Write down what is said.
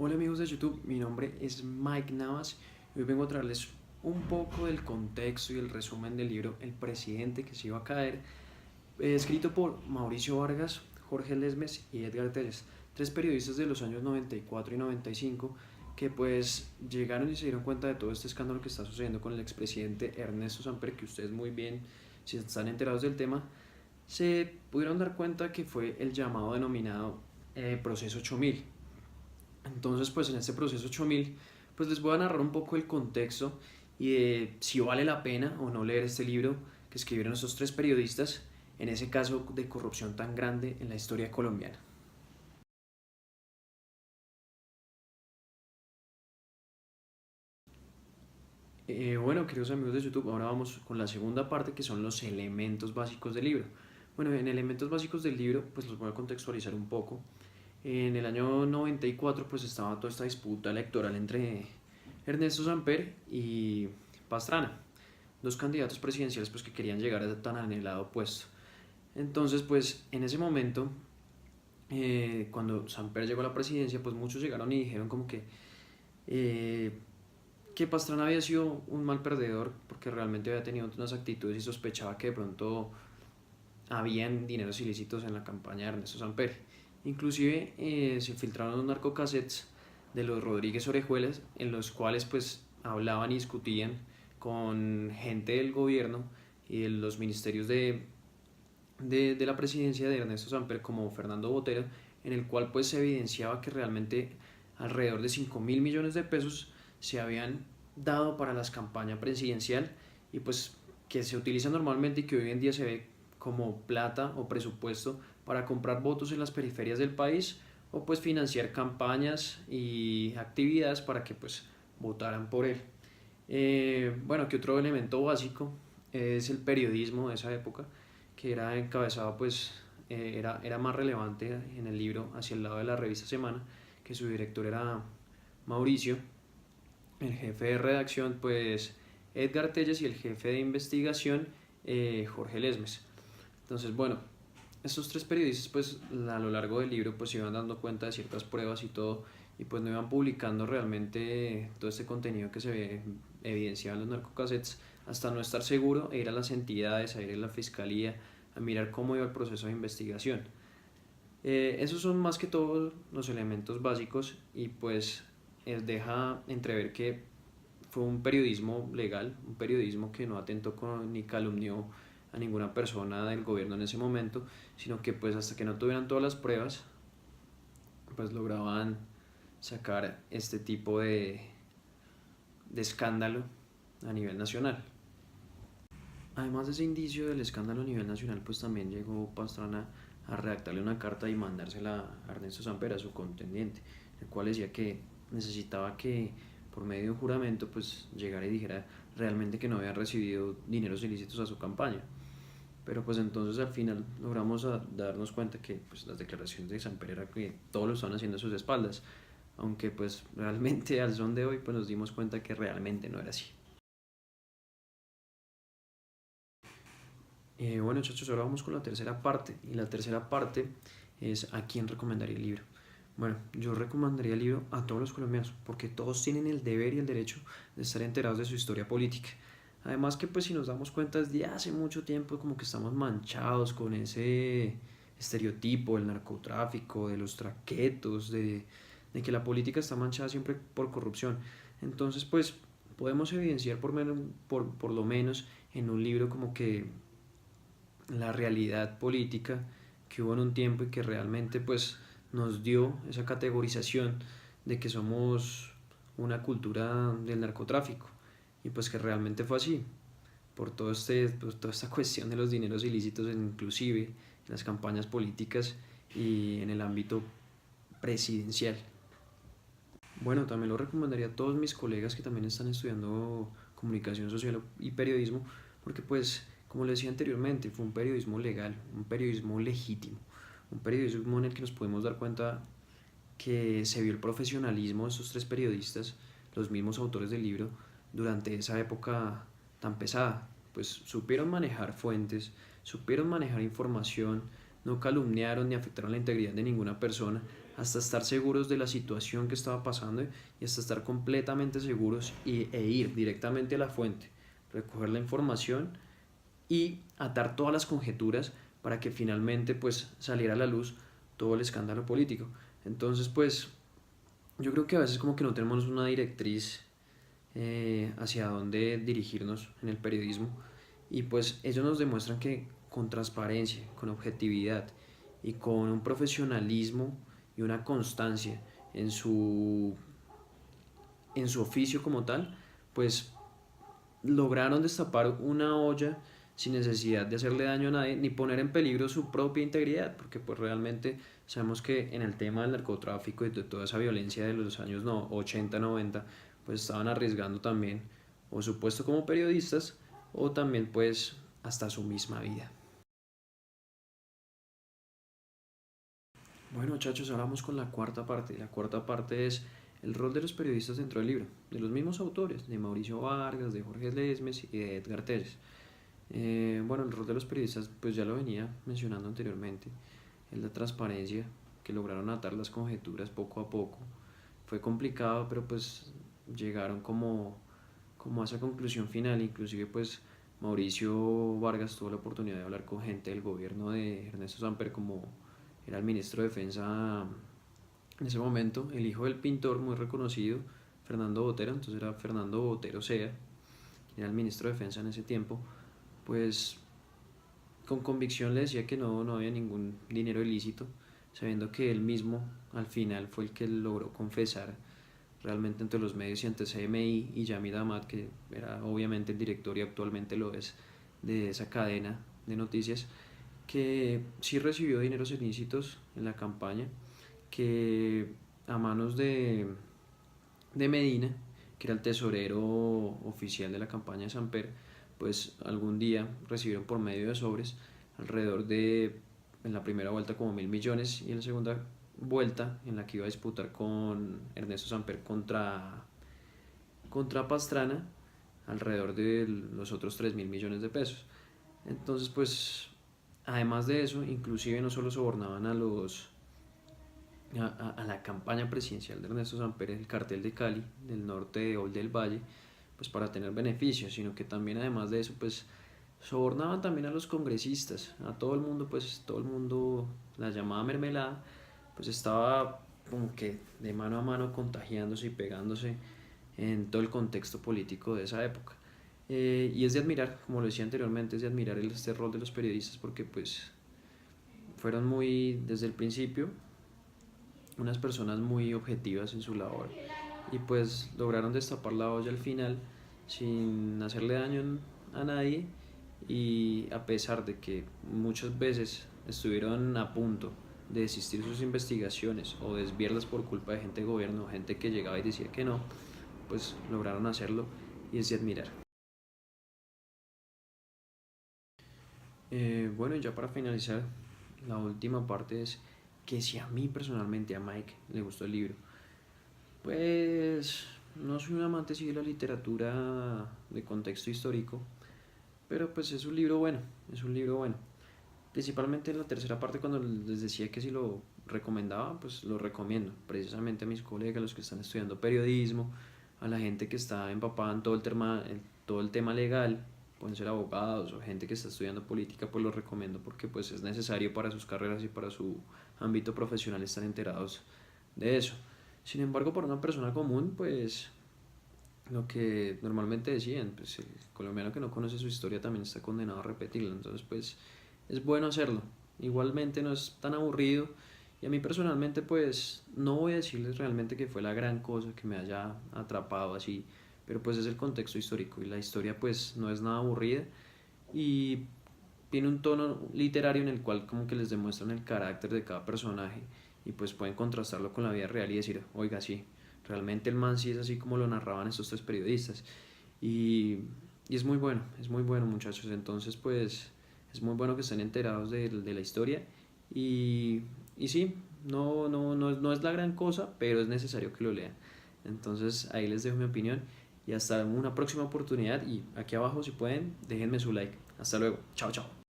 Hola amigos de YouTube, mi nombre es Mike Navas y hoy vengo a traerles un poco del contexto y el resumen del libro El presidente que se iba a caer, escrito por Mauricio Vargas, Jorge Lesmes y Edgar Telles, tres periodistas de los años 94 y 95 que pues llegaron y se dieron cuenta de todo este escándalo que está sucediendo con el expresidente Ernesto Samper, que ustedes muy bien, si están enterados del tema, se pudieron dar cuenta que fue el llamado denominado Proceso 8000. Entonces, pues en este proceso 8000, pues les voy a narrar un poco el contexto y de si vale la pena o no leer este libro que escribieron estos tres periodistas en ese caso de corrupción tan grande en la historia colombiana. Bueno, queridos amigos de YouTube, ahora vamos con la segunda parte que son los elementos básicos del libro. Bueno, en elementos básicos del libro, pues los voy a contextualizar un poco. En el año 94 pues estaba toda esta disputa electoral entre Ernesto Samper y Pastrana, dos candidatos presidenciales pues que querían llegar a tan anhelado puesto. Entonces pues en ese momento, cuando Samper llegó a la presidencia, pues muchos llegaron y dijeron como eh, que Pastrana había sido un mal perdedor porque realmente había tenido unas actitudes y sospechaba que de pronto habían dineros ilícitos en la campaña de Ernesto Samper. Inclusive se filtraron unos narcocassettes de los Rodríguez Orejuelas en los cuales pues hablaban y discutían con gente del gobierno y de los ministerios de la presidencia de Ernesto Samper como Fernando Botero, en el cual pues se evidenciaba que realmente alrededor de 5.000 millones de pesos se habían dado para la campaña presidencial y pues que se utiliza normalmente y que hoy en día se ve como plata o presupuesto para comprar votos en las periferias del país o pues financiar campañas y actividades para que pues votaran por él. Bueno, que otro elemento básico es el periodismo de esa época, que era encabezado pues era más relevante en el libro hacia el lado de la revista Semana, que su director era Mauricio, el jefe de redacción pues Edgar Telles y el jefe de investigación Jorge Lesmes. Entonces, bueno, estos tres periodistas pues a lo largo del libro pues se iban dando cuenta de ciertas pruebas y todo y pues no iban publicando realmente todo este contenido que se ve evidenciado en los narcocassettes hasta no estar seguro e ir a las entidades, a ir a la fiscalía, a mirar cómo iba el proceso de investigación. Esos son más que todos los elementos básicos y pues deja entrever que fue un periodismo legal, un periodismo que no atentó con, ni calumnió a ninguna persona del gobierno en ese momento, sino que pues hasta que no tuvieran todas las pruebas, pues lograban sacar este tipo de escándalo a nivel nacional. Además de ese indicio del escándalo a nivel nacional, pues también llegó Pastrana a redactarle una carta y mandársela a Ernesto Samper, a su contendiente, el cual decía que necesitaba que por medio de un juramento pues llegara y dijera realmente que no había recibido dineros ilícitos a su campaña. Pero pues entonces al final logramos darnos cuenta que pues las declaraciones de Samper era que todo lo estaban haciendo a sus espaldas, aunque pues realmente al son de hoy pues nos dimos cuenta que realmente no era así. Bueno, muchachos, ahora vamos con la tercera parte. Y la tercera parte es a quién recomendaría el libro. Bueno, yo recomendaría el libro a todos los colombianos, porque todos tienen el deber y el derecho de estar enterados de su historia política. Además que pues si nos damos cuenta desde hace mucho tiempo como que estamos manchados con ese estereotipo del narcotráfico, de los traquetos, de que la política está manchada siempre por corrupción. Entonces pues podemos evidenciar por lo menos en un libro como que la realidad política que hubo en un tiempo y que realmente pues nos dio esa categorización de que somos una cultura del narcotráfico y pues que realmente fue así por pues, toda esta cuestión de los dineros ilícitos inclusive en las campañas políticas y en el ámbito presidencial. Bueno, también lo recomendaría a todos mis colegas que también están estudiando comunicación social y periodismo, porque pues, como les decía anteriormente, fue un periodismo legal, un periodismo legítimo, un periodismo en el que nos podemos dar cuenta que se vio el profesionalismo de estos tres periodistas, los mismos autores del libro, durante esa época tan pesada. Pues supieron manejar fuentes, supieron manejar información, no calumniaron ni afectaron la integridad de ninguna persona, hasta estar seguros de la situación que estaba pasando y hasta estar completamente seguros e ir directamente a la fuente, recoger la información y atar todas las conjeturas para que finalmente pues saliera a la luz todo el escándalo político. Entonces pues yo creo que a veces como que no tenemos una directriz hacia dónde dirigirnos en el periodismo y pues ellos nos demuestran que con transparencia, con objetividad y con un profesionalismo y una constancia en su oficio como tal, pues lograron destapar una olla sin necesidad de hacerle daño a nadie ni poner en peligro su propia integridad, porque pues realmente sabemos que en el tema del narcotráfico y de toda esa violencia de los años 80, 90, pues estaban arriesgando también o su puesto como periodistas o también pues hasta su misma vida. Bueno, muchachos, ahora vamos con la cuarta parte. La cuarta parte es el rol de los periodistas dentro del libro, de los mismos autores, de Mauricio Vargas, de Jorge Lesmes y de Edgar Telles. Bueno, el rol de los periodistas, pues ya lo venía mencionando anteriormente, es la transparencia, que lograron atar las conjeturas poco a poco. Fue complicado, pero pues llegaron como a esa conclusión final. Inclusive pues Mauricio Vargas tuvo la oportunidad de hablar con gente del gobierno de Ernesto Samper, como era el ministro de Defensa en ese momento, el hijo del pintor muy reconocido, Fernando Botero. Entonces era Fernando Botero Sea, quien era el ministro de Defensa en ese tiempo. Pues con convicción le decía que no había ningún dinero ilícito, sabiendo que él mismo al final fue el que logró confesar realmente ante los medios y ante CMI y Yamid Ahmad, que era obviamente el director y actualmente lo es de esa cadena de noticias, que sí recibió dineros ilícitos en la campaña, que a manos de Medina, que era el tesorero oficial de la campaña de Samper, pues algún día recibieron por medio de sobres alrededor de, en la primera vuelta como 1.000 millones y en la segunda vuelta en la que iba a disputar con Ernesto Samper contra Pastrana alrededor de los otros 3.000 millones de pesos. Entonces pues además de eso, inclusive no solo sobornaban a la campaña presidencial de Ernesto Samper, el cartel de Cali, del norte de Ol del Valle, pues para tener beneficios, sino que también además de eso, pues sobornaban también a los congresistas, a todo el mundo, pues todo el mundo, la llamada mermelada, pues estaba como que de mano a mano contagiándose y pegándose en todo el contexto político de esa época. Y es de admirar, como lo decía anteriormente, es de admirar este rol de los periodistas porque pues fueron muy, desde el principio, unas personas muy objetivas en su labor y pues lograron destapar la olla al final sin hacerle daño a nadie y a pesar de que muchas veces estuvieron a punto de desistir sus investigaciones o desviarlas por culpa de gente de gobierno, gente que llegaba y decía que no, pues lograron hacerlo y es de admirar. Bueno, y ya para finalizar, la última parte es que si a mí personalmente, a Mike, le gustó el libro, pues no soy un amante sí de la literatura de contexto histórico, pero pues es un libro bueno, es un libro bueno. Principalmente en la tercera parte cuando les decía que si lo recomendaba, pues lo recomiendo, precisamente a mis colegas, los que están estudiando periodismo, a la gente que está empapada en todo el tema legal, pueden ser abogados o gente que está estudiando política, pues lo recomiendo porque pues es necesario para sus carreras y para su ámbito profesional estar enterados de eso. Sin embargo, para una persona común, pues lo que normalmente decían, pues el colombiano que no conoce su historia también está condenado a repetirla, entonces pues es bueno hacerlo. Igualmente no es tan aburrido y a mí personalmente pues no voy a decirles realmente que fue la gran cosa que me haya atrapado así, pero pues es el contexto histórico y la historia pues no es nada aburrida y tiene un tono literario en el cual como que les demuestran el carácter de cada personaje y pues pueden contrastarlo con la vida real y decir, oiga, sí, realmente el man sí es así como lo narraban estos tres periodistas. Y, y es muy bueno muchachos, entonces pues es muy bueno que estén enterados de la historia y sí, no es la gran cosa, pero es necesario que lo lean. Entonces ahí les dejo mi opinión y hasta una próxima oportunidad y aquí abajo si pueden déjenme su like. Hasta luego, chao chao.